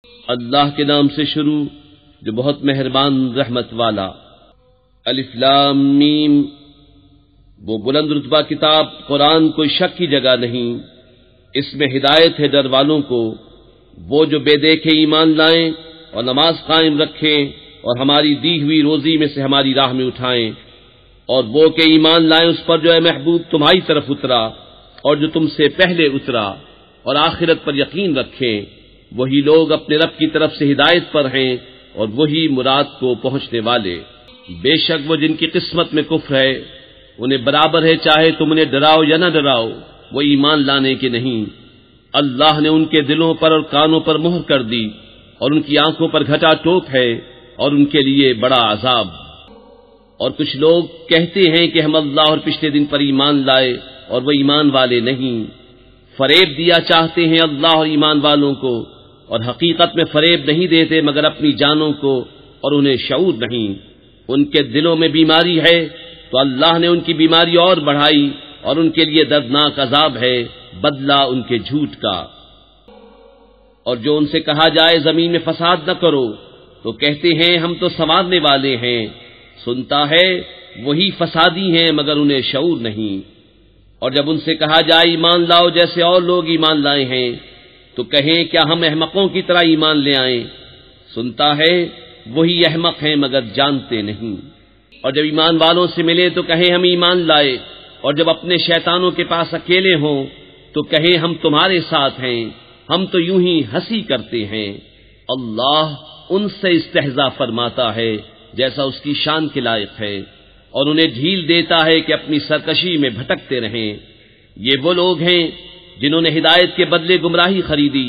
اللہ کے نام سے شروع جو بہت مہربان رحمت والا۔ الف لام میم، وہ بلند رتبہ کتاب قرآن کوئی شک کی جگہ نہیں، اس میں ہدایت ہے ڈر والوں کو، وہ جو بے دیکھے ایمان لائیں اور نماز قائم رکھیں اور ہماری دی ہوئی روزی میں سے ہماری راہ میں اٹھائیں، اور وہ کہ ایمان لائیں اس پر جو اے محبوب تمہاری طرف اترا اور جو تم سے پہلے اترا، اور آخرت پر یقین رکھیں، وہی لوگ اپنے رب کی طرف سے ہدایت پر ہیں اور وہی مراد کو پہنچنے والے۔ بے شک وہ جن کی قسمت میں کفر ہے انہیں برابر ہے چاہے تم انہیں ڈراؤ یا نہ ڈراؤ، وہ ایمان لانے کے نہیں۔ اللہ نے ان کے دلوں پر اور کانوں پر مہر کر دی اور ان کی آنکھوں پر گھٹا ٹوپ ہے اور ان کے لیے بڑا عذاب۔ اور کچھ لوگ کہتے ہیں کہ ہم اللہ اور پچھلے دن پر ایمان لائے اور وہ ایمان والے نہیں، فریب دیا چاہتے ہیں اللہ اور ایمان والوں کو، اور حقیقت میں فریب نہیں دیتے مگر اپنی جانوں کو، اور انہیں شعور نہیں۔ ان کے دلوں میں بیماری ہے تو اللہ نے ان کی بیماری اور بڑھائی، اور ان کے لیے دردناک عذاب ہے بدلہ ان کے جھوٹ کا۔ اور جو ان سے کہا جائے زمین میں فساد نہ کرو تو کہتے ہیں ہم تو سنوارنے والے ہیں، سنتا ہے وہی فسادی ہیں مگر انہیں شعور نہیں۔ اور جب ان سے کہا جائے ایمان لاؤ جیسے اور لوگ ایمان لائے ہیں تو کہیں کیا ہم احمقوں کی طرح ایمان لے آئیں، سنتا ہے وہی احمق ہیں مگر جانتے نہیں۔ اور جب ایمان والوں سے ملے تو کہیں ہم ایمان لائے، اور جب اپنے شیطانوں کے پاس اکیلے ہوں تو کہیں ہم تمہارے ساتھ ہیں، ہم تو یوں ہی ہنسی کرتے ہیں۔ اللہ ان سے استہزاء فرماتا ہے جیسا اس کی شان کے لائق ہے، اور انہیں ڈھیل دیتا ہے کہ اپنی سرکشی میں بھٹکتے رہیں۔ یہ وہ لوگ ہیں جنہوں نے ہدایت کے بدلے گمراہی خریدی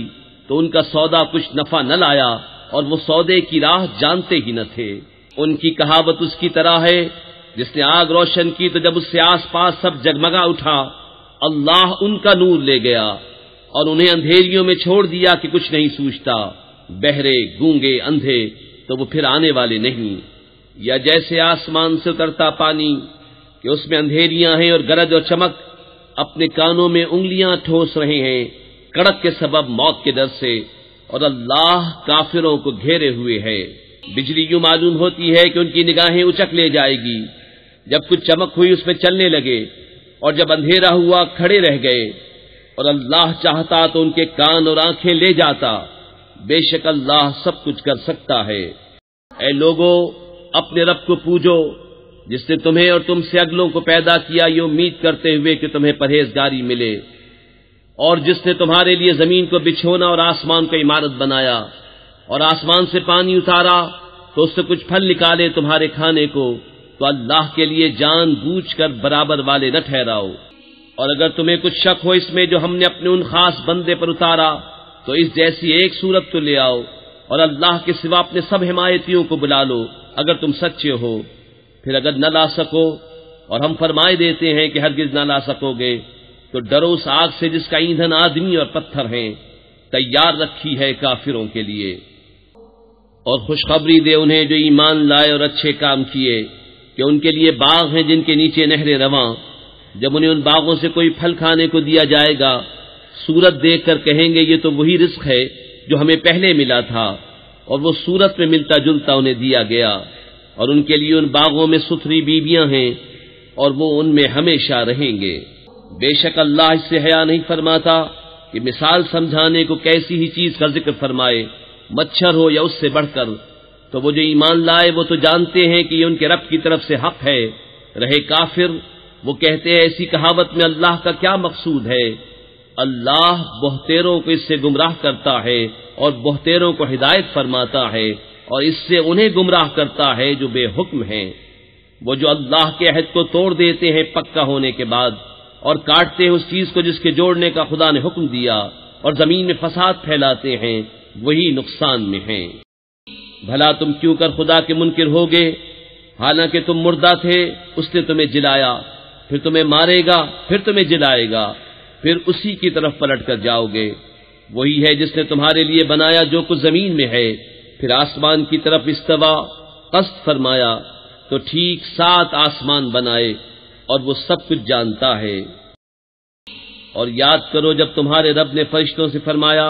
تو ان کا سودا کچھ نفع نہ لایا، اور وہ سودے کی راہ جانتے ہی نہ تھے۔ ان کی کہاوت اس کی طرح ہے جس نے آگ روشن کی تو جب اس سے آس پاس سب جگمگا اٹھا، اللہ ان کا نور لے گیا اور انہیں اندھیریوں میں چھوڑ دیا کہ کچھ نہیں سوچتا۔ بہرے، گونگے، اندھے تو وہ پھر آنے والے نہیں۔ یا جیسے آسمان سے اترتا پانی کہ اس میں اندھیریاں ہیں اور گرج اور چمک، اپنے کانوں میں انگلیاں ٹھوس رہے ہیں کڑک کے سبب موت کے ڈر سے، اور اللہ کافروں کو گھیرے ہوئے ہے۔ بجلی یوں معلوم ہوتی ہے کہ ان کی نگاہیں اچک لے جائے گی، جب کچھ چمک ہوئی اس میں چلنے لگے، اور جب اندھیرا ہوا کھڑے رہ گئے، اور اللہ چاہتا تو ان کے کان اور آنکھیں لے جاتا۔ بے شک اللہ سب کچھ کر سکتا ہے۔ اے لوگو، اپنے رب کو پوجو جس نے تمہیں اور تم سے اگلوں کو پیدا کیا یہ امید کرتے ہوئے کہ تمہیں پرہیزگاری ملے، اور جس نے تمہارے لیے زمین کو بچھونا اور آسمان کو عمارت بنایا، اور آسمان سے پانی اتارا تو اس سے کچھ پھل نکالے تمہارے کھانے کو، تو اللہ کے لیے جان بوجھ کر برابر والے نہ ٹھہراؤ۔ اور اگر تمہیں کچھ شک ہو اس میں جو ہم نے اپنے ان خاص بندے پر اتارا تو اس جیسی ایک صورت تو لے آؤ، اور اللہ کے سوا اپنے سب حمایتیوں کو بلا لو اگر تم سچے ہو۔ پھر اگر نہ لا سکو، اور ہم فرمائے دیتے ہیں کہ ہرگز نہ لا سکو گے، تو ڈرو اس آگ سے جس کا ایندھن آدمی اور پتھر ہیں، تیار رکھی ہے کافروں کے لیے۔ اور خوشخبری دے انہیں جو ایمان لائے اور اچھے کام کیے کہ ان کے لیے باغ ہیں جن کے نیچے نہریں رواں، جب انہیں ان باغوں سے کوئی پھل کھانے کو دیا جائے گا صورت دیکھ کر کہیں گے یہ تو وہی رزق ہے جو ہمیں پہلے ملا تھا، اور وہ صورت میں ملتا جلتا انہیں دیا گیا۔ اور ان کے لیے ان باغوں میں ستھری بیویاں ہیں اور وہ ان میں ہمیشہ رہیں گے۔ بے شک اللہ اس سے حیا نہیں فرماتا کہ مثال سمجھانے کو کیسی ہی چیز کا ذکر فرمائے، مچھر ہو یا اس سے بڑھ کر۔ تو وہ جو ایمان لائے وہ تو جانتے ہیں کہ یہ ان کے رب کی طرف سے حق ہے، رہے کافر وہ کہتے ہیں ایسی کہاوت میں اللہ کا کیا مقصود ہے۔ اللہ بہتیروں کو اس سے گمراہ کرتا ہے اور بہتیروں کو ہدایت فرماتا ہے، اور اس سے انہیں گمراہ کرتا ہے جو بے حکم ہیں۔ وہ جو اللہ کے عہد کو توڑ دیتے ہیں پکا ہونے کے بعد، اور کاٹتے ہیں اس چیز کو جس کے جوڑنے کا خدا نے حکم دیا، اور زمین میں فساد پھیلاتے ہیں، وہی نقصان میں ہیں۔ بھلا تم کیوں کر خدا کے منکر ہوگے، حالانکہ تم مردہ تھے، اس نے تمہیں جلایا، پھر تمہیں مارے گا، پھر تمہیں جلائے گا، پھر اسی کی طرف پلٹ کر جاؤ گے۔ وہی ہے جس نے تمہارے لیے بنایا جو کچھ زمین میں ہے، پھر آسمان کی طرف استوا، قصد فرمایا تو ٹھیک 7 آسمان بنائے، اور وہ سب کچھ جانتا ہے۔ اور یاد کرو جب تمہارے رب نے فرشتوں سے فرمایا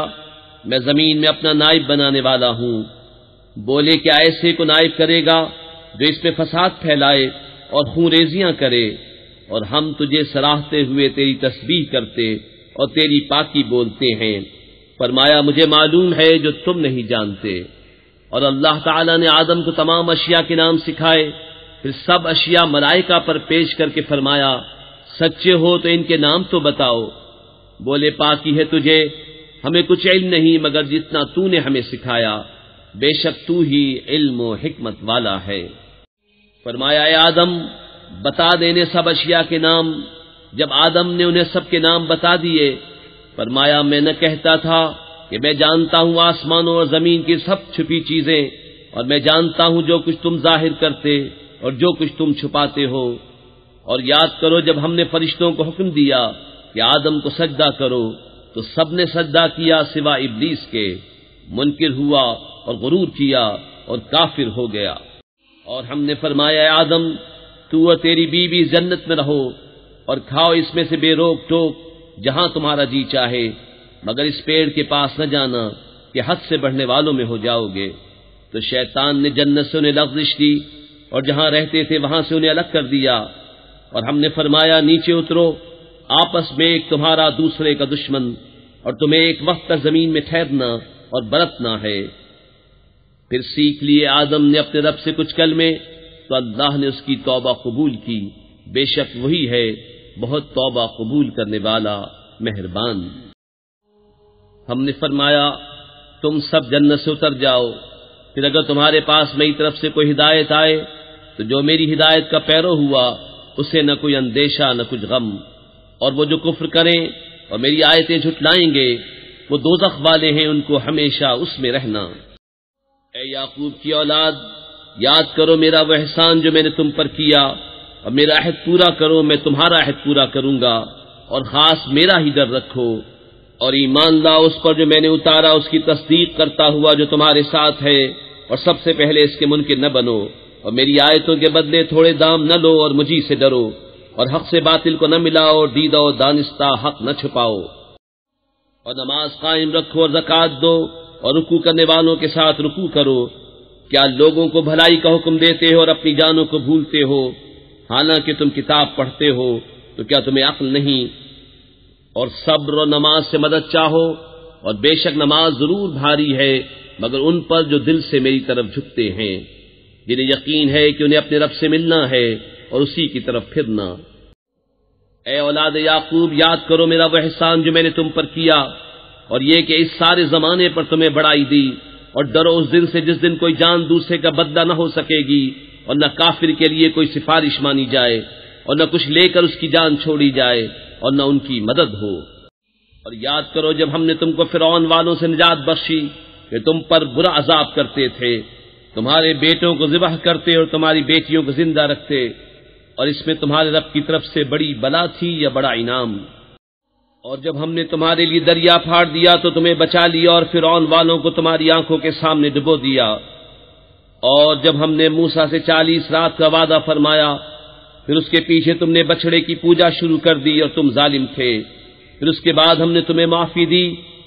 میں زمین میں اپنا نائب بنانے والا ہوں۔ بولے کیا ایسے کو نائب کرے گا جو اس میں فساد پھیلائے اور خون ریزیاں کرے؟ اور ہم تجھے سراہتے ہوئے تیری تسبیح کرتے اور تیری پاکی بولتے ہیں۔ فرمایا مجھے معلوم ہے جو تم نہیں جانتے۔ اور اللہ تعالیٰ نے آدم کو تمام اشیاء کے نام سکھائے، پھر سب اشیاء ملائکہ پر پیش کر کے فرمایا سچے ہو تو ان کے نام تو بتاؤ۔ بولے پاکی ہے تجھے، ہمیں کچھ علم نہیں مگر جتنا تو نے ہمیں سکھایا، بے شک تو ہی علم و حکمت والا ہے۔ فرمایا اے آدم بتا دینے سب اشیاء کے نام۔ جب آدم نے انہیں سب کے نام بتا دیے، فرمایا میں نہ کہتا تھا کہ میں جانتا ہوں آسمانوں اور زمین کی سب چھپی چیزیں، اور میں جانتا ہوں جو کچھ تم ظاہر کرتے اور جو کچھ تم چھپاتے ہو۔ اور یاد کرو جب ہم نے فرشتوں کو حکم دیا کہ آدم کو سجدہ کرو تو سب نے سجدہ کیا سوائے ابلیس کے، منکر ہوا اور غرور کیا اور کافر ہو گیا۔ اور ہم نے فرمایا اے آدم تو اور تیری بیوی جنت میں رہو اور کھاؤ اس میں سے بے روک ٹوک جہاں تمہارا جی چاہے، مگر اس پیڑ کے پاس نہ جانا کہ حد سے بڑھنے والوں میں ہو جاؤ گے۔ تو شیطان نے جنت سے انہیں لغزش دی اور جہاں رہتے تھے وہاں سے انہیں الگ کر دیا، اور ہم نے فرمایا نیچے اترو، آپس میں ایک تمہارا دوسرے کا دشمن، اور تمہیں ایک وقت تک زمین میں ٹھہرنا اور برتنا ہے۔ پھر سیکھ لیے آدم نے اپنے رب سے کچھ کلمے، تو اللہ نے اس کی توبہ قبول کی، بے شک وہی ہے بہت توبہ قبول کرنے والا مہربان۔ ہم نے فرمایا تم سب جنت سے اتر جاؤ، پھر اگر تمہارے پاس میری طرف سے کوئی ہدایت آئے تو جو میری ہدایت کا پیرو ہوا اسے نہ کوئی اندیشہ نہ کچھ غم، اور وہ جو کفر کریں اور میری آیتیں جھٹلائیں گے وہ دوزخ والے ہیں، ان کو ہمیشہ اس میں رہنا۔ اے یعقوب کی اولاد یاد کرو میرا وہ احسان جو میں نے تم پر کیا، اور میرا عہد پورا کرو میں تمہارا عہد پورا کروں گا، اور خاص میرا ہی ڈر رکھو، اور ایمان لاؤ اس پر جو میں نے اتارا اس کی تصدیق کرتا ہوا جو تمہارے ساتھ ہے، اور سب سے پہلے اس کے منکر نہ بنو، اور میری آیتوں کے بدلے تھوڑے دام نہ لو اور مجھی سے ڈرو، اور حق سے باطل کو نہ ملاؤ اور دیدہ و دانستہ حق نہ چھپاؤ، اور نماز قائم رکھو اور زکوٰۃ دو اور رکوع کرنے والوں کے ساتھ رکوع کرو۔ کیا لوگوں کو بھلائی کا حکم دیتے ہو اور اپنی جانوں کو بھولتے ہو، حالانکہ تم کتاب پڑھتے ہو؟ تو کیا تمہیں عقل نہیں؟ اور صبر و نماز سے مدد چاہو، اور بے شک نماز ضرور بھاری ہے مگر ان پر جو دل سے میری طرف جھکتے ہیں، جنہیں یقین ہے کہ انہیں اپنے رب سے ملنا ہے اور اسی کی طرف پھرنا۔ اے اولاد یعقوب یاد کرو میرا وہ احسان جو میں نے تم پر کیا، اور یہ کہ اس سارے زمانے پر تمہیں بڑائی دی، اور ڈرو اس دن سے جس دن کوئی جان دوسرے کا بدلہ نہ ہو سکے گی، اور نہ کافر کے لیے کوئی سفارش مانی جائے، اور نہ کچھ لے کر اس کی جان چھوڑی جائے، اور نہ ان کی مدد ہو۔ اور یاد کرو جب ہم نے تم کو فرعون والوں سے نجات بخشی کہ تم پر برا عذاب کرتے تھے، تمہارے بیٹوں کو ذبح کرتے اور تمہاری بیٹیوں کو زندہ رکھتے، اور اس میں تمہارے رب کی طرف سے بڑی بلا تھی یا بڑا انعام۔ اور جب ہم نے تمہارے لیے دریا پھاڑ دیا تو تمہیں بچا لیا، اور فرعون والوں کو تمہاری آنکھوں کے سامنے ڈبو دیا۔ اور جب ہم نے موسیٰ سے 40 رات کا وعدہ فرمایا، پھر اس کے پیچھے تم نے بچڑے کی پوجا شروع کر دی اور تم ظالم تھے، پھر اس کے بعد ہم نے تمہیں معافی دی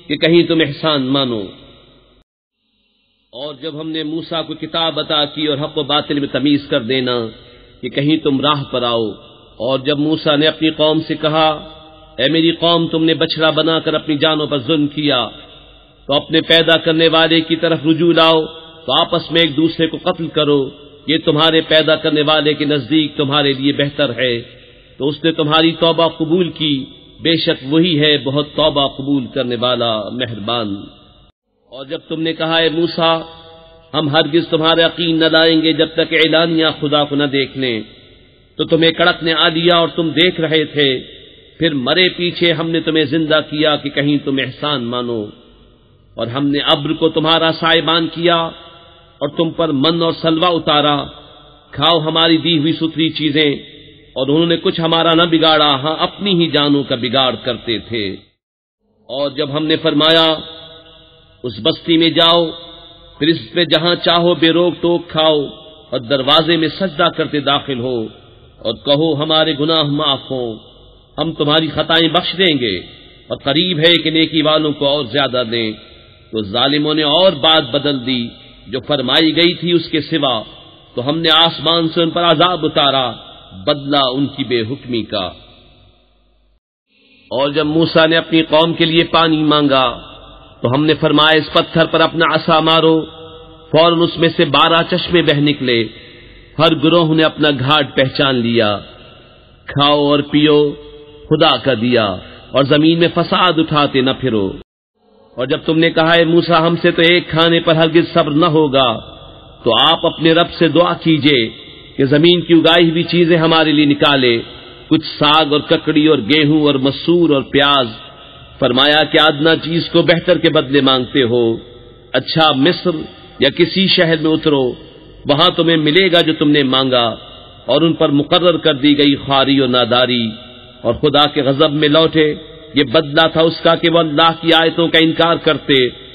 کہ کہیں تم احسان مانو۔ اور جب ہم نے موسیٰ کو کتاب عطا کی اور حق و باطل میں تمیز کر دینا کہ کہیں تم راہ پر آؤ، اور جب موسیٰ نے اپنی قوم سے کہا اے میری قوم تم نے بچڑا بنا کر اپنی جانوں پر ظلم کیا، تو اپنے پیدا کرنے والے کی طرف رجوع لاؤ، تو آپس میں ایک دوسرے کو قتل کرو، یہ تمہارے پیدا کرنے والے کے نزدیک تمہارے لیے بہتر ہے۔ تو اس نے تمہاری توبہ قبول کی، بے شک وہی ہے بہت توبہ قبول کرنے والا مہربان۔ اور جب تم نے کہا اے موسیٰ ہم ہرگز تمہارا یقین نہ لائیں گے جب تک اعلانیہ خدا کو نہ دیکھ لیں، تو تمہیں کڑک نے آ لیا اور تم دیکھ رہے تھے، پھر مرے پیچھے ہم نے تمہیں زندہ کیا کہ کہیں تم احسان مانو، اور ہم نے ابر کو تمہارا سائبان کیا اور تم پر من اور سلوہ اتارا، کھاؤ ہماری دی ہوئی ستھری چیزیں، اور انہوں نے کچھ ہمارا نہ بگاڑا، ہاں اپنی ہی جانوں کا بگاڑ کرتے تھے۔ اور جب ہم نے فرمایا اس بستی میں جاؤ، پھر اس پہ جہاں چاہو بے روک ٹوک کھاؤ، اور دروازے میں سجدہ کرتے داخل ہو، اور کہو ہمارے گناہ معاف ہوں، ہم تمہاری خطائیں بخش دیں گے، اور قریب ہے کہ نیکی والوں کو اور زیادہ دیں۔ تو ظالموں نے اور بات بدل دی جو فرمائی گئی تھی اس کے سوا، تو ہم نے آسمان سے ان پر عذاب اتارا، بدلہ ان کی بے حکمی کا۔ اور جب موسیٰ نے اپنی قوم کے لیے پانی مانگا تو ہم نے فرمایا اس پتھر پر اپنا عصا مارو، فوراً اس میں سے 12 چشمے بہ نکلے، ہر گروہ نے اپنا گھاٹ پہچان لیا۔ کھاؤ اور پیو، خدا کا دیا، اور زمین میں فساد اٹھاتے نہ پھرو۔ اور جب تم نے کہا ہے موسیٰ ہم سے تو ایک کھانے پر ہرگز صبر نہ ہوگا، تو آپ اپنے رب سے دعا کیجئے کہ زمین کی اگائی ہوئی چیزیں ہمارے لیے نکالے، کچھ ساگ اور ککڑی اور گیہوں اور مسور اور پیاز۔ فرمایا کہ ادنا چیز کو بہتر کے بدلے مانگتے ہو، اچھا مصر یا کسی شہر میں اترو، وہاں تمہیں ملے گا جو تم نے مانگا۔ اور ان پر مقرر کر دی گئی خواری اور ناداری، اور خدا کے غضب میں لوٹے۔ یہ بدلہ تھا اس کا کہ وہ اللہ کی آیتوں کا انکار کرتے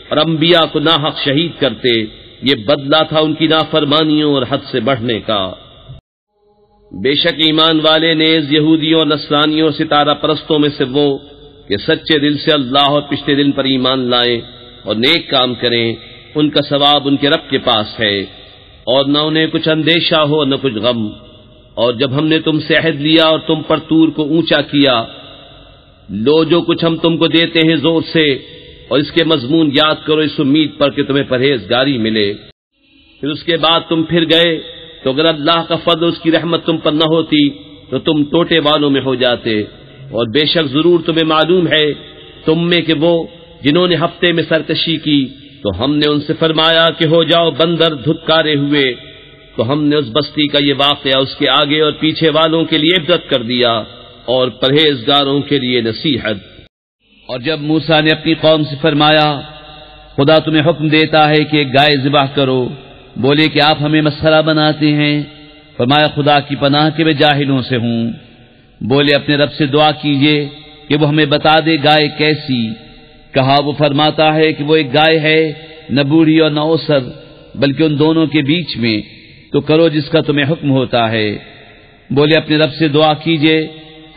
اور انبیاء کو ناحق شہید کرتے۔ یہ بدلہ تھا ان کی نافرمانیوں اور حد سے بڑھنے کا۔ بے شک ایمان والے نیز یہودیوں اور نصرانیوں اور ستارہ پرستوں میں سے وہ کہ سچے دل سے اللہ اور پچھلے دن پر ایمان لائیں اور نیک کام کریں، ان کا ثواب ان کے رب کے پاس ہے، اور نہ انہیں کچھ اندیشہ ہو نہ کچھ غم۔ اور جب ہم نے تم سے عہد لیا اور تم پر طور کو اونچا کیا، لو جو کچھ ہم تم کو دیتے ہیں زور سے، اور اس کے مضمون یاد کرو اس امید پر کہ تمہیں پرہیزگاری ملے۔ پھر اس کے بعد تم پھر گئے، تو اگر اللہ کا فضل اس کی رحمت تم پر نہ ہوتی تو تم ٹوٹے والوں میں ہو جاتے۔ اور بے شک ضرور تمہیں معلوم ہے تم میں کہ وہ جنہوں نے ہفتے میں سرکشی کی، تو ہم نے ان سے فرمایا کہ ہو جاؤ بندر دھتکارے ہوئے، تو ہم نے اس بستی کا یہ واقعہ اس کے آگے اور پیچھے والوں کے لیے عبرت کر دیا اور پرہیزگاروں کے لیے نصیحت۔ اور جب موسیٰ نے اپنی قوم سے فرمایا خدا تمہیں حکم دیتا ہے کہ ایک گائے ذبح کرو، بولے کہ آپ ہمیں مسخرہ بناتے ہیں۔ فرمایا خدا کی پناہ کہ میں جاہلوں سے ہوں۔ بولے اپنے رب سے دعا کیجئے کہ وہ ہمیں بتا دے گائے کیسی۔ کہا وہ فرماتا ہے کہ وہ ایک گائے ہے، نہ بوڑھی اور نہ اوسر، بلکہ ان دونوں کے بیچ میں، تو کرو جس کا تمہیں حکم ہوتا ہے۔ بولے اپنے رب سے دعا کیجئے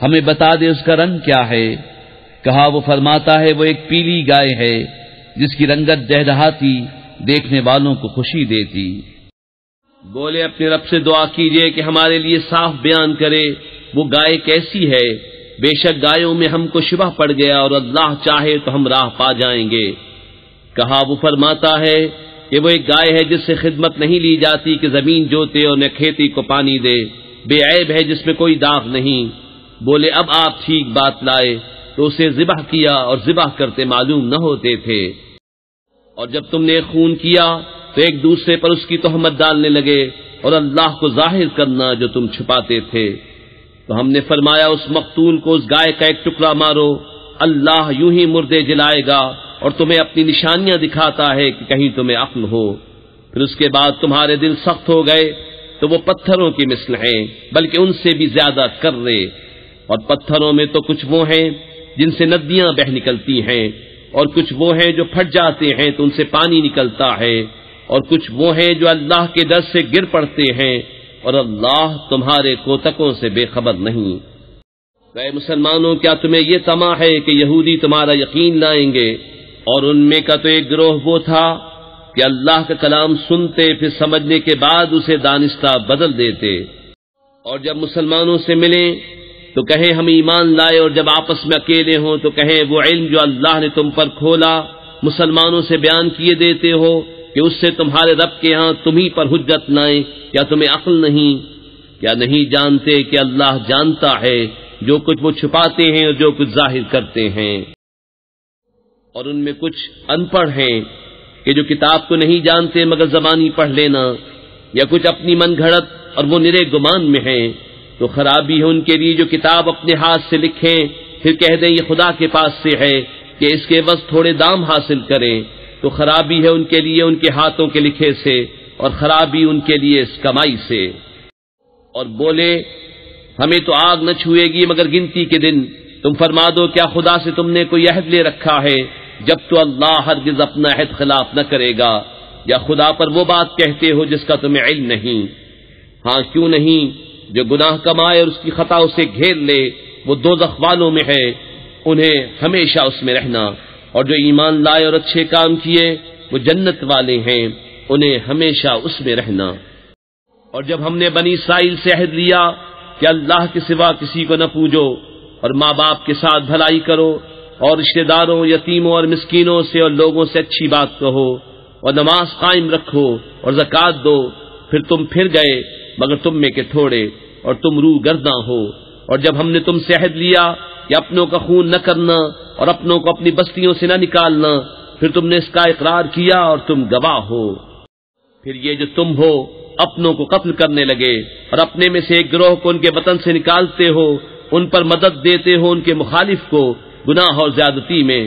ہمیں بتا دے اس کا رنگ کیا ہے۔ کہا وہ فرماتا ہے وہ ایک پیلی گائے ہے جس کی رنگت دہدہاتی، دیکھنے والوں کو خوشی دیتی۔ بولے اپنے رب سے دعا کیجئے کہ ہمارے لیے صاف بیان کرے وہ گائے کیسی ہے، بے شک گایوں میں ہم کو شبہ پڑ گیا اور اللہ چاہے تو ہم راہ پا جائیں گے۔ کہا وہ فرماتا ہے کہ وہ ایک گائے ہے جس سے خدمت نہیں لی جاتی کہ زمین جوتے اور نہ کھیتی کو پانی دے، بے عیب ہے جس میں کوئی داغ نہیں۔ بولے اب آپ ٹھیک بات لائے تو اسے ذبح کیا، اور ذبح کرتے معلوم نہ ہوتے تھے۔ اور جب تم نے خون کیا تو ایک دوسرے پر اس کی تہمت ڈالنے لگے اور اللہ کو ظاہر کرنا جو تم چھپاتے تھے۔ تو ہم نے فرمایا اس مقتول کو اس گائے کا ایک ٹکڑا مارو، اللہ یوں ہی مردے جلائے گا اور تمہیں اپنی نشانیاں دکھاتا ہے کہ کہیں تمہیں عقل ہو۔ پھر اس کے بعد تمہارے دل سخت ہو گئے تو وہ پتھروں کی مثل ہیں، بلکہ ان سے بھی زیادہ کرے۔ اور پتھروں میں تو کچھ وہ ہیں جن سے ندیاں بہ نکلتی ہیں، اور کچھ وہ ہیں جو پھٹ جاتے ہیں تو ان سے پانی نکلتا ہے، اور کچھ وہ ہیں جو اللہ کے ڈر سے گر پڑتے ہیں، اور اللہ تمہارے کوتکوں سے بے خبر نہیں۔ اے مسلمانوں کیا تمہیں یہ طمع ہے کہ یہودی تمہارا یقین لائیں گے؟ اور ان میں کا تو ایک گروہ وہ تھا کہ اللہ کا کلام سنتے پھر سمجھنے کے بعد اسے دانستہ بدل دیتے، اور جب مسلمانوں سے ملیں تو کہیں ہم ایمان لائے، اور جب آپس میں اکیلے ہوں تو کہیں وہ علم جو اللہ نے تم پر کھولا مسلمانوں سے بیان کیے دیتے ہو کہ اس سے تمہارے رب کے ہاں تمہیں پر حجت لائیں۔ کیا تمہیں عقل نہیں؟ کیا نہیں جانتے کہ اللہ جانتا ہے جو کچھ وہ چھپاتے ہیں اور جو کچھ ظاہر کرتے ہیں؟ اور ان میں کچھ ان پڑھ ہیں کہ جو کتاب کو نہیں جانتے مگر زبانی پڑھ لینا، یا کچھ اپنی من گھڑت اور وہ نرے گمان میں ہیں، تو خرابی ہے ان کے لیے جو کتاب اپنے ہاتھ سے لکھیں پھر کہہ دیں یہ خدا کے پاس سے ہے کہ اس کے عوض تھوڑے دام حاصل کریں، تو خرابی ہے ان کے لیے ان کے ہاتھوں کے لکھے سے، اور خرابی ان کے لیے اس کمائی سے۔ اور بولے ہمیں تو آگ نہ چھوئے گی مگر گنتی کے دن۔ تم فرما دو کیا خدا سے تم نے کوئی عہد لے رکھا ہے؟ جب تو اللہ ہرگز اپنا عہد خلاف نہ کرے گا، یا خدا پر وہ بات کہتے ہو جس کا تمہیں علم نہیں؟ ہاں کیوں نہیں، جو گناہ کمائے اور اس کی خطا اسے گھیر لے وہ دوزخ والوں میں ہے، انہیں ہمیشہ اس میں رہنا، اور جو ایمان لائے اور اچھے کام کیے وہ جنت والے ہیں، انہیں ہمیشہ اس میں رہنا۔ اور جب ہم نے بنی اسرائیل سے عہد لیا کہ اللہ کے سوا کسی کو نہ پوجو اور ماں باپ کے ساتھ بھلائی کرو اور رشتہ داروں، یتیموں اور مسکینوں سے اور لوگوں سے اچھی بات کہو اور نماز قائم رکھو اور زکوٰۃ دو، پھر تم پھر گئے مگر تم میں کے تھوڑے اور تم روح گرداں ہو۔ اور جب ہم نے تم سے عہد لیا کہ اپنوں کا خون نہ کرنا اور اپنوں کو اپنی بستیوں سے نہ نکالنا، پھر تم نے اس کا اقرار کیا اور تم گواہ ہو۔ پھر یہ جو تم ہو اپنوں کو قتل کرنے لگے اور اپنے میں سے ایک گروہ کو ان کے وطن سے نکالتے ہو، ان پر مدد دیتے ہو ان کے مخالف کو گناہ اور زیادتی میں،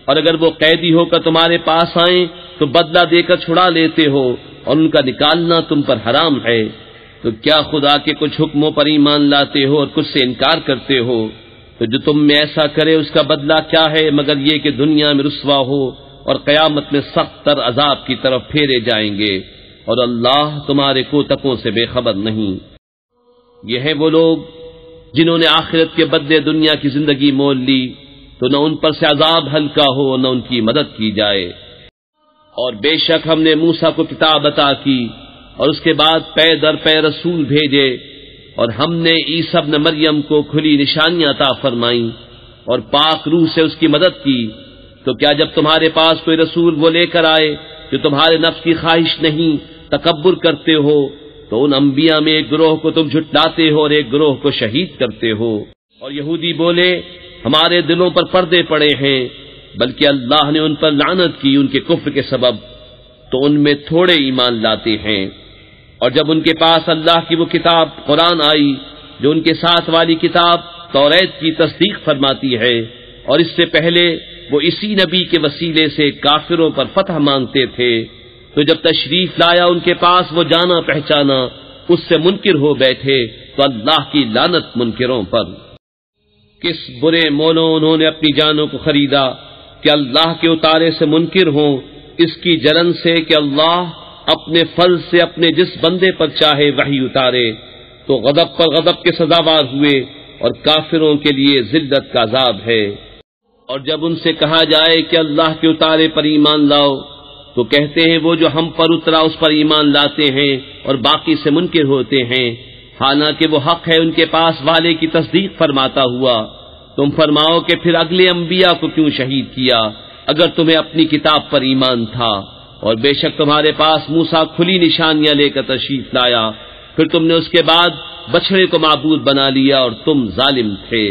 اور اگر وہ قیدی ہو کر تمہارے پاس آئیں تو بدلہ دے کر چھڑا لیتے ہو اور ان کا نکالنا تم پر حرام ہے، تو کیا خدا کے کچھ حکموں پر ایمان لاتے ہو اور کچھ سے انکار کرتے ہو؟ تو جو تم میں ایسا کرے اس کا بدلہ کیا ہے مگر یہ کہ دنیا میں رسوا ہو اور قیامت میں سخت تر عذاب کی طرف پھیرے جائیں گے، اور اللہ تمہارے کوتکوں سے بے خبر نہیں۔ یہ ہیں وہ لوگ جنہوں نے آخرت کے بدلے دنیا کی زندگی مول لی، تو نہ ان پر سے عذاب ہلکا ہو نہ ان کی مدد کی جائے۔ اور بے شک ہم نے موسیٰ کو کتاب عطا کی اور اس کے بعد پے در پے رسول بھیجے، اور ہم نے عیسیٰ ابن مریم کو کھلی نشانیاں عطا فرمائیں اور پاک روح سے اس کی مدد کی۔ تو کیا جب تمہارے پاس کوئی رسول وہ لے کر آئے جو تمہارے نفس کی خواہش نہیں تکبر کرتے ہو، تو ان انبیاء میں ایک گروہ کو تم جھٹلاتے ہو اور ایک گروہ کو شہید کرتے ہو۔ اور یہودی بولے ہمارے دلوں پر پردے پڑے ہیں، بلکہ اللہ نے ان پر لعنت کی ان کے کفر کے سبب، تو ان میں تھوڑے ایمان لاتے ہیں۔ اور جب ان کے پاس اللہ کی وہ کتاب قرآن آئی جو ان کے ساتھ والی کتاب توریت کی تصدیق فرماتی ہے، اور اس سے پہلے وہ اسی نبی کے وسیلے سے کافروں پر فتح مانگتے تھے، تو جب تشریف لایا ان کے پاس وہ جانا پہچانا اس سے منکر ہو بیٹھے، تو اللہ کی لعنت منکروں پر۔ کس برے مولوں انہوں نے اپنی جانوں کو خریدا کہ اللہ کے اتارے سے منکر ہوں، اس کی جلن سے کہ اللہ اپنے فضل سے اپنے جس بندے پر چاہے وحی اتارے، تو غضب پر غضب کے سزاوار ہوئے اور کافروں کے لیے ذلت کا عذاب ہے۔ اور جب ان سے کہا جائے کہ اللہ کے اتارے پر ایمان لاؤ، تو کہتے ہیں وہ جو ہم پر اترا اس پر ایمان لاتے ہیں اور باقی سے منکر ہوتے ہیں، حالانکہ وہ حق ہے ان کے پاس والے کی تصدیق فرماتا ہوا۔ تم فرماؤ کہ پھر اگلے انبیاء کو کیوں شہید کیا اگر تمہیں اپنی کتاب پر ایمان تھا؟ اور بے شک تمہارے پاس موسیٰ کھلی نشانیاں لے کر تشریف لایا، پھر تم نے اس کے بعد بچڑے کو معبود بنا لیا اور تم ظالم تھے۔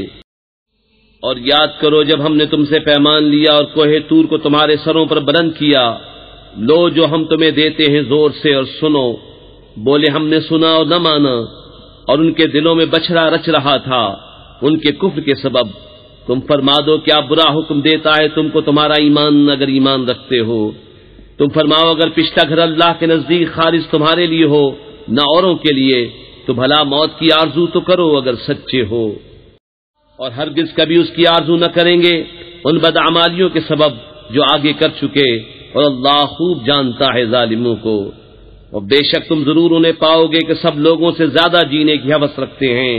اور یاد کرو جب ہم نے تم سے پیمان لیا اور کوہ طور کو تمہارے سروں پر بلند کیا، لو جو ہم تمہیں دیتے ہیں زور سے اور سنو۔ بولے ہم نے سنا اور نہ مانا، اور ان کے دلوں میں بچھڑا رچ رہا تھا ان کے کفر کے سبب۔ تم فرما دو کیا برا حکم دیتا ہے تم کو تمہارا ایمان اگر ایمان رکھتے ہو؟ تم فرماؤ اگر پچھلا گھر اللہ کے نزدیک خالص تمہارے لیے ہو نہ اوروں کے لیے، تو بھلا موت کی آرزو تو کرو اگر سچے ہو، اور ہرگز کبھی اس کی آرزو نہ کریں گے ان بدعمالیوں کے سبب جو آگے کر چکے، اور اللہ خوب جانتا ہے ظالموں کو۔ اور بے شک تم ضرور انہیں پاؤ گے کہ سب لوگوں سے زیادہ جینے کی ہوس رکھتے ہیں،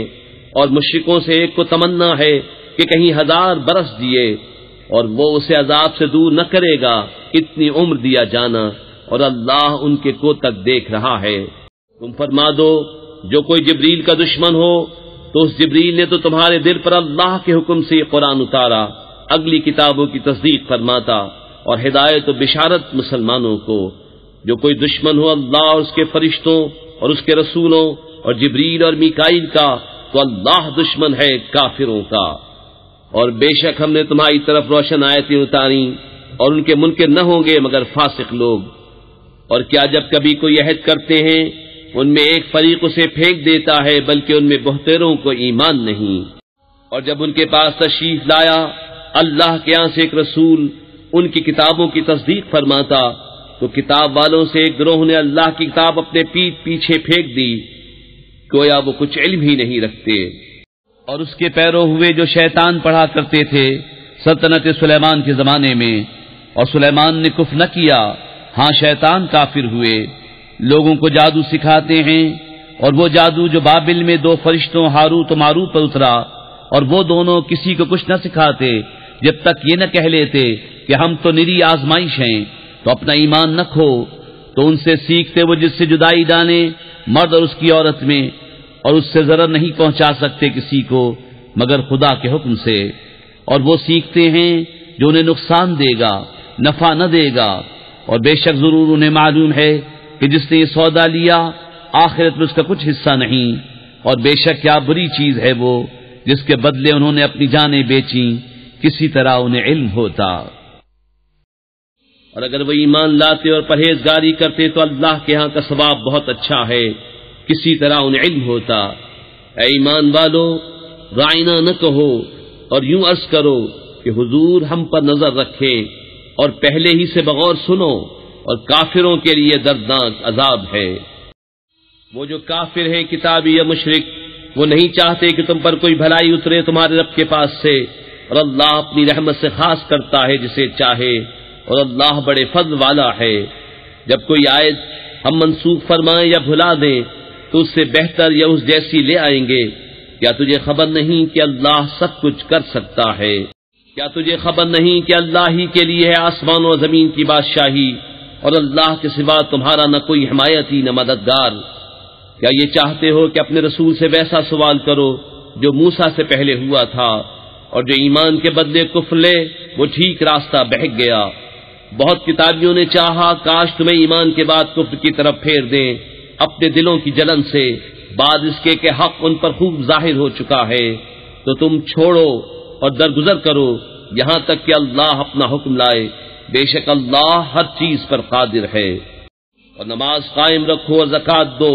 اور مشرکوں سے ایک کو تمنا ہے کہ کہیں 1000 برس جیے، اور وہ اسے عذاب سے دور نہ کرے گا اتنی عمر دیا جانا، اور اللہ ان کے کو تک دیکھ رہا ہے۔ تم فرما دو جو کوئی جبریل کا دشمن ہو تو اس جبریل نے تو تمہارے دل پر اللہ کے حکم سے یہ قرآن اتارا، اگلی کتابوں کی تصدیق فرماتا اور ہدایت و بشارت مسلمانوں کو۔ جو کوئی دشمن ہو اللہ اور اس کے فرشتوں اور اس کے رسولوں اور جبریل اور میکائیل کا، تو اللہ دشمن ہے کافروں کا۔ اور بے شک ہم نے تمہاری طرف روشن آیتیں اتاری، اور ان کے منکر نہ ہوں گے مگر فاسق لوگ۔ اور کیا جب کبھی کوئی عہد کرتے ہیں ان میں ایک فریق اسے پھینک دیتا ہے، بلکہ ان میں بہتروں کو ایمان نہیں۔ اور جب ان کے پاس تشریف لایا اللہ کے یہاں سے ایک رسول ان کی کتابوں کی تصدیق فرماتا، تو کتاب والوں سے ایک گروہ نے اللہ کی کتاب اپنے پیٹھ پیچھے پھینک دی، گویا وہ کچھ علم ہی نہیں رکھتے۔ اور اس کے پیرو ہوئے جو شیطان پڑھا کرتے تھے سلطنت سلیمان کے زمانے میں، اور سلیمان نے کفر نہ کیا، ہاں شیطان کافر ہوئے۔ لوگوں کو جادو سکھاتے ہیں، اور وہ جادو جو بابل میں 2 فرشتوں ہاروت و ماروت پر اترا، اور وہ دونوں کسی کو کچھ نہ سکھاتے جب تک یہ نہ کہہ لیتے کہ ہم تو نری آزمائش ہیں، تو اپنا ایمان نہ کھو۔ تو ان سے سیکھتے وہ جس سے جدائی ڈالیں مرد اور اس کی عورت میں، اور اس سے ضرر نہیں پہنچا سکتے کسی کو مگر خدا کے حکم سے، اور وہ سیکھتے ہیں جو انہیں نقصان دے گا نفع نہ دے گا، اور بے شک ضرور انہیں معلوم ہے کہ جس نے یہ سودا لیا آخرت میں اس کا کچھ حصہ نہیں، اور بے شک کیا بری چیز ہے وہ جس کے بدلے انہوں نے اپنی جانیں بیچیں، کسی طرح انہیں علم ہوتا۔ اور اگر وہ ایمان لاتے اور پرہیزگاری کرتے تو اللہ کے ہاں کا ثواب بہت اچھا ہے، کسی طرح انہیں علم ہوتا۔ اے ایمان والو، رائنا نہ کہو اور یوں عرض کرو کہ حضور ہم پر نظر رکھے، اور پہلے ہی سے بغور سنو، اور کافروں کے لیے دردناک عذاب ہے۔ وہ جو کافر ہیں کتابی یا مشرک، وہ نہیں چاہتے کہ تم پر کوئی بھلائی اترے تمہارے رب کے پاس سے، اور اللہ اپنی رحمت سے خاص کرتا ہے جسے چاہے، اور اللہ بڑے فضل والا ہے۔ جب کوئی آیت ہم منسوخ فرمائیں یا بھلا دیں تو اس سے بہتر یا اس جیسی لے آئیں گے۔ کیا تجھے خبر نہیں کہ اللہ سب کچھ کر سکتا ہے؟ کیا تجھے خبر نہیں کہ اللہ ہی کے لیے ہے آسمان و زمین کی بادشاہی، اور اللہ کے سوا تمہارا نہ کوئی حمایتی نہ مددگار؟ کیا یہ چاہتے ہو کہ اپنے رسول سے ویسا سوال کرو جو موسیٰ سے پہلے ہوا تھا، اور جو ایمان کے بدلے کفر لے وہ ٹھیک راستہ بہک گیا؟ بہت کتابیوں نے چاہا کاش تمہیں ایمان کے بعد کفر کی طرف پھیر دیں اپنے دلوں کی جلن سے، بعد اس کے کہ حق ان پر خوب ظاہر ہو چکا ہے۔ تو تم چھوڑو اور درگزر کرو یہاں تک کہ اللہ اپنا حکم لائے، بے شک اللہ ہر چیز پر قادر ہے۔ اور نماز قائم رکھو اور زکوٰۃ دو،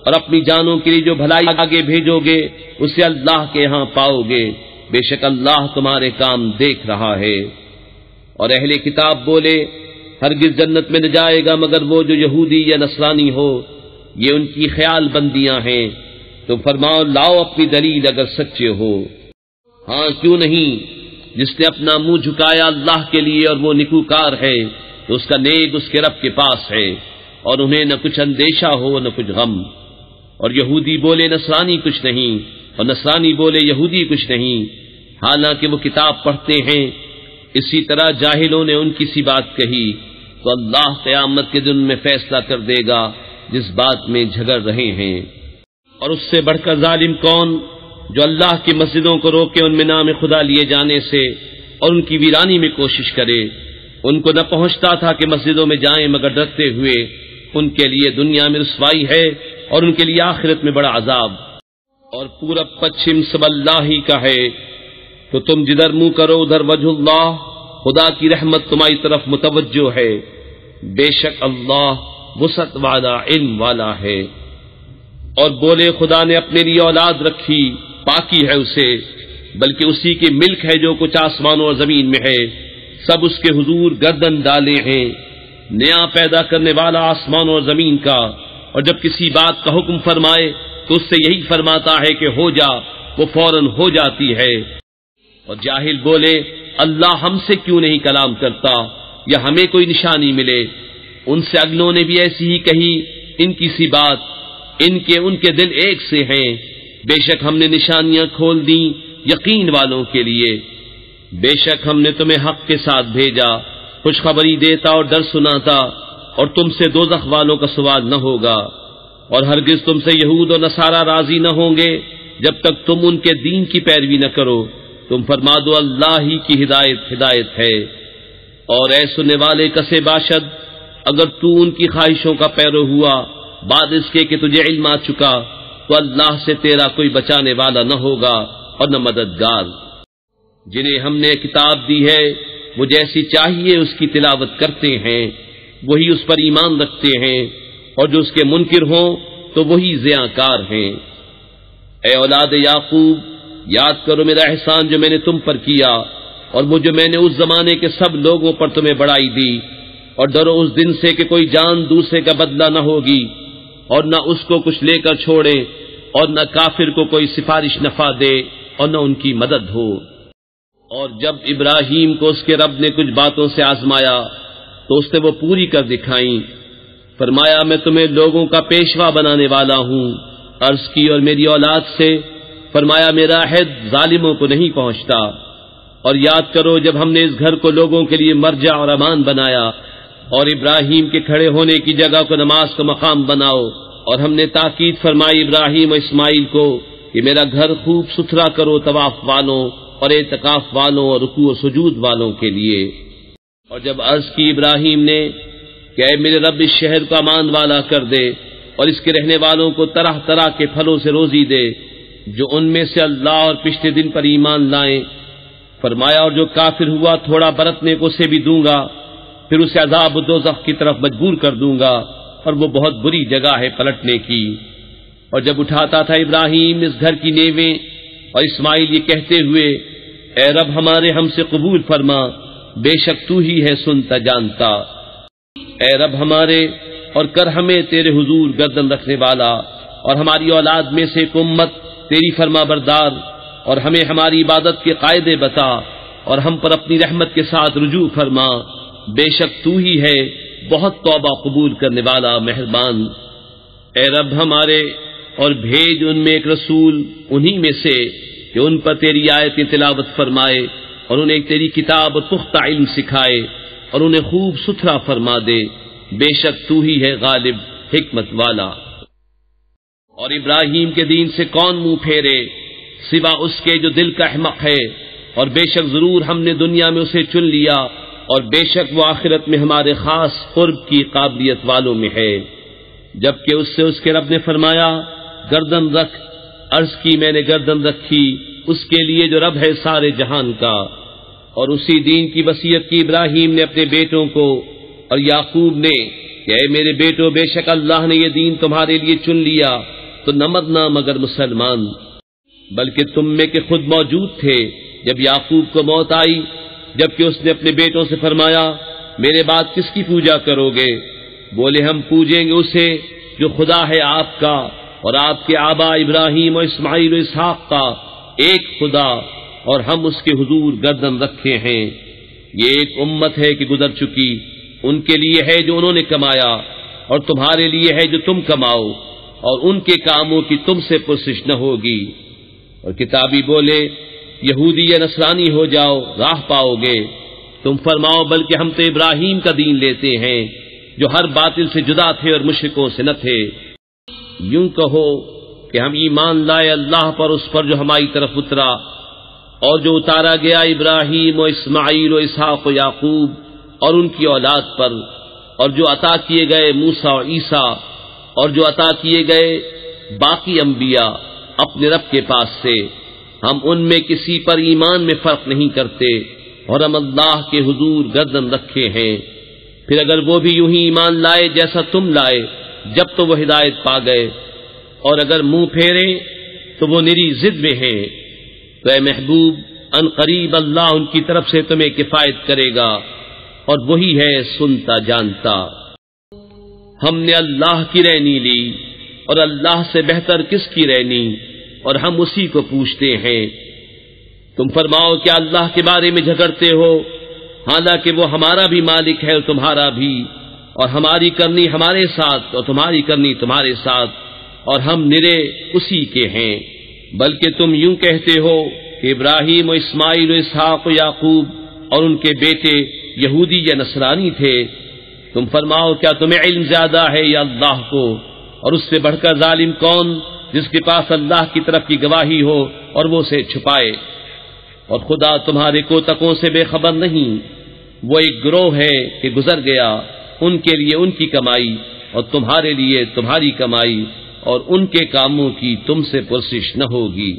اور اپنی جانوں کے لیے جو بھلائی آگے بھیجو گے اسے اللہ کے ہاں پاؤ گے، بے شک اللہ تمہارے کام دیکھ رہا ہے۔ اور اہل کتاب بولے ہرگز جنت میں نہ جائے گا مگر وہ جو یہودی یا نصرانی ہو، یہ ان کی خیال بندیاں ہیں۔ تو فرماؤ لاؤ اپنی دلیل اگر سچے ہو۔ ہاں کیوں نہیں، جس نے اپنا منہ جھکایا اللہ کے لیے اور وہ نیکوکار ہے تو اس کا نیک اس کے رب کے پاس ہے، اور انہیں نہ کچھ اندیشہ ہو نہ کچھ غم۔ اور یہودی بولے نصرانی کچھ نہیں، اور نصرانی بولے یہودی کچھ نہیں، حالانکہ وہ کتاب پڑھتے ہیں۔ اسی طرح جاہلوں نے ان کی سی بات کہی، تو اللہ قیامت کے دن میں فیصلہ کر دے گا جس بات میں جھگڑ رہے ہیں۔ اور اس سے بڑھ کر ظالم کون جو اللہ کی مسجدوں کو روکے ان میں نام خدا لیے جانے سے اور ان کی ویرانی میں کوشش کرے۔ ان کو نہ پہنچتا تھا کہ مسجدوں میں جائیں مگر ڈرتے ہوئے، ان کے لیے دنیا میں رسوائی ہے اور ان کے لیے آخرت میں بڑا عذاب۔ اور پورب پچھم سب اللہ ہی کا ہے، تو تم جدھر منہ کرو ادھر وجہ اللہ، خدا کی رحمت تمہاری طرف متوجہ ہے، بے شک اللہ وسعت والا علم والا ہے۔ اور بولے خدا نے اپنے لیے اولاد رکھی، پاکی ہے اسے، بلکہ اسی کی ملک ہے جو کچھ آسمانوں اور زمین میں ہے، سب اس کے حضور گردن ڈالے ہیں۔ نیا پیدا کرنے والا آسمانوں اور زمین کا، اور جب کسی بات کا حکم فرمائے تو اس سے یہی فرماتا ہے کہ ہو جا، وہ فوراً ہو جاتی ہے۔ اور جاہل بولے اللہ ہم سے کیوں نہیں کلام کرتا یا ہمیں کوئی نشانی ملے؟ ان سے اگلوں نے بھی ایسی ہی کہی ان کی سی بات، ان کے دل ایک سے ہیں۔ بے شک ہم نے نشانیاں کھول دیں یقین والوں کے لیے، بے شک ہم نے تمہیں حق کے ساتھ بھیجا، خوشخبری دیتا اور ڈر سناتا، اور تم سے دوزخ والوں کا سوال نہ ہوگا۔ اور ہرگز تم سے یہود اور نصارہ راضی نہ ہوں گے جب تک تم ان کے دین کی پیروی نہ کرو۔ تم فرما دو اللہ ہی کی ہدایت ہے۔ اور اے سننے والے کسے باشد، اگر تو ان کی خواہشوں کا پیرو ہوا بعد اس کے کہ تجھے علم آ چکا، تو اللہ سے تیرا کوئی بچانے والا نہ ہوگا اور نہ مددگار۔ جنہیں ہم نے کتاب دی ہے وہ جیسی چاہیے اس کی تلاوت کرتے ہیں، وہی اس پر ایمان رکھتے ہیں، اور جو اس کے منکر ہوں تو وہی زیاں کار ہیں۔ اے اولاد یعقوب، یاد کرو میرا احسان جو میں نے تم پر کیا، اور وہ جو میں نے اس زمانے کے سب لوگوں پر تمہیں بڑائی دی، اور ڈرو اس دن سے کہ کوئی جان دوسرے کا بدلہ نہ ہوگی، اور نہ اس کو کچھ لے کر چھوڑے، اور نہ کافر کو کوئی سفارش نفع دے، اور نہ ان کی مدد ہو۔ اور جب ابراہیم کو اس کے رب نے کچھ باتوں سے آزمایا تو اس نے وہ پوری کر دکھائیں۔ فرمایا میں تمہیں لوگوں کا پیشوا بنانے والا ہوں۔ عرض کی اور میری اولاد سے؟ فرمایا میرا عہد ظالموں کو نہیں پہنچتا۔ اور یاد کرو جب ہم نے اس گھر کو لوگوں کے لیے مرجع اور امان بنایا، اور ابراہیم کے کھڑے ہونے کی جگہ کو نماز کا مقام بناؤ، اور ہم نے تاکید فرمائی ابراہیم و اسماعیل کو کہ میرا گھر خوب ستھرا کرو طواف والوں اور اعتکاف والوں اور رکوع و سجود والوں کے لیے۔ اور جب عرض کی ابراہیم نے کہ اے میرے رب اس شہر کو امان والا کر دے اور اس کے رہنے والوں کو طرح طرح کے پھلوں سے روزی دے، جو ان میں سے اللہ اور پچھلے دن پر ایمان لائیں، فرمایا اور جو کافر ہوا تھوڑا برتنے کو اسے بھی دوں گا، پھر اسے عذاب دوزخ کی طرف مجبور کر دوں گا، اور وہ بہت بری جگہ ہے پلٹنے کی۔ اور جب اٹھاتا تھا ابراہیم اس گھر کی نیویں، اور اسماعیل یہ کہتے ہوئے اے رب ہمارے ہم سے قبول فرما، بے شک تو ہی ہے سنتا جانتا، اے رب ہمارے اور کر ہمیں تیرے حضور گردن رکھنے والا، اور ہماری اولاد میں سے ایک امت تیری فرما بردار، اور ہمیں ہماری عبادت کے قاعدے بتا، اور ہم پر اپنی رحمت کے ساتھ رجوع فرما، بے شک تو ہی ہے بہت توبہ قبول کرنے والا مہربان۔ اے رب ہمارے اور بھیج ان میں ایک رسول انہی میں سے کہ ان پر تیری آیتیں تلاوت فرمائے، اور انہیں تیری کتاب اور پختہ علم سکھائے، اور انہیں خوب ستھرا فرما دے، بے شک تو ہی ہے غالب حکمت والا۔ اور ابراہیم کے دین سے کون منہ پھیرے سوا اس کے جو دل کا احمق ہے، اور بے شک ضرور ہم نے دنیا میں اسے چن لیا، اور بے شک وہ آخرت میں ہمارے خاص قرب کی قابلیت والوں میں ہے۔ جبکہ اس سے اس کے رب نے فرمایا گردن رکھ، عرض کی میں نے گردن رکھی اس کے لیے جو رب ہے سارے جہان کا۔ اور اسی دین کی وصیت کی ابراہیم نے اپنے بیٹوں کو، اور یعقوب نے کہ اے میرے بیٹو بے شک اللہ نے یہ دین تمہارے لیے چن لیا، تو نہ مرنا مگر مسلمان۔ بلکہ تم میں کے خود موجود تھے جب یعقوب کو موت آئی، جبکہ اس نے اپنے بیٹوں سے فرمایا میرے بعد کس کی پوجا کرو گے؟ بولے ہم پوجیں گے اسے جو خدا ہے آپ کا اور آپ کے آبا ابراہیم و اسماعیل و اسحاق کا ایک خدا، اور ہم اس کے حضور گردن رکھے ہیں۔ یہ ایک امت ہے کہ گزر چکی، ان کے لیے ہے جو انہوں نے کمایا، اور تمہارے لیے ہے جو تم کماؤ، اور ان کے کاموں کی تم سے پرسش نہ ہوگی۔ اور کتابی بولے یہودی یا نصرانی ہو جاؤ راہ پاؤ گے، تم فرماؤ بلکہ ہم تو ابراہیم کا دین لیتے ہیں جو ہر باطل سے جدا تھے اور مشرکوں سے نہ تھے۔ یوں کہو کہ ہم ایمان لائے اللہ پر، اس پر جو ہماری طرف اترا، اور جو اتارا گیا ابراہیم و اسماعیل و اسحاق و یعقوب اور ان کی اولاد پر، اور جو عطا کیے گئے موسیٰ و عیسیٰ، اور جو عطا کیے گئے باقی انبیاء اپنے رب کے پاس سے، ہم ان میں کسی پر ایمان میں فرق نہیں کرتے، اور ہم اللہ کے حضور گردن رکھے ہیں۔ پھر اگر وہ بھی یوں ہی ایمان لائے جیسا تم لائے جب تو وہ ہدایت پا گئے، اور اگر منہ پھیرے تو وہ نری ضد میں ہیں، تو اے محبوب ان قریب اللہ ان کی طرف سے تمہیں کفایت کرے گا، اور وہی ہے سنتا جانتا۔ ہم نے اللہ کی رہنی لی، اور اللہ سے بہتر کس کی رہنی، اور ہم اسی کو پوچھتے ہیں۔ تم فرماؤ کیا اللہ کے بارے میں جھگڑتے ہو، حالانکہ وہ ہمارا بھی مالک ہے اور تمہارا بھی، اور ہماری کرنی ہمارے ساتھ اور تمہاری کرنی تمہارے ساتھ، اور ہم نرے اسی کے ہیں۔ بلکہ تم یوں کہتے ہو کہ ابراہیم و اسماعیل و اسحاق و یعقوب اور ان کے بیٹے یہودی یا نصرانی تھے۔ تم فرماؤ کیا تمہیں علم زیادہ ہے یا اللہ کو، اور اس سے بڑھ کر ظالم کون جس کے پاس اللہ کی طرف کی گواہی ہو اور وہ اسے چھپائے؟ اور خدا تمہارے کوتکوں سے بے خبر نہیں، وہ ایک گروہ ہے کہ گزر گیا، ان کے لیے ان کی کمائی اور تمہارے لیے تمہاری کمائی، اور ان کے کاموں کی تم سے پرسش نہ ہوگی۔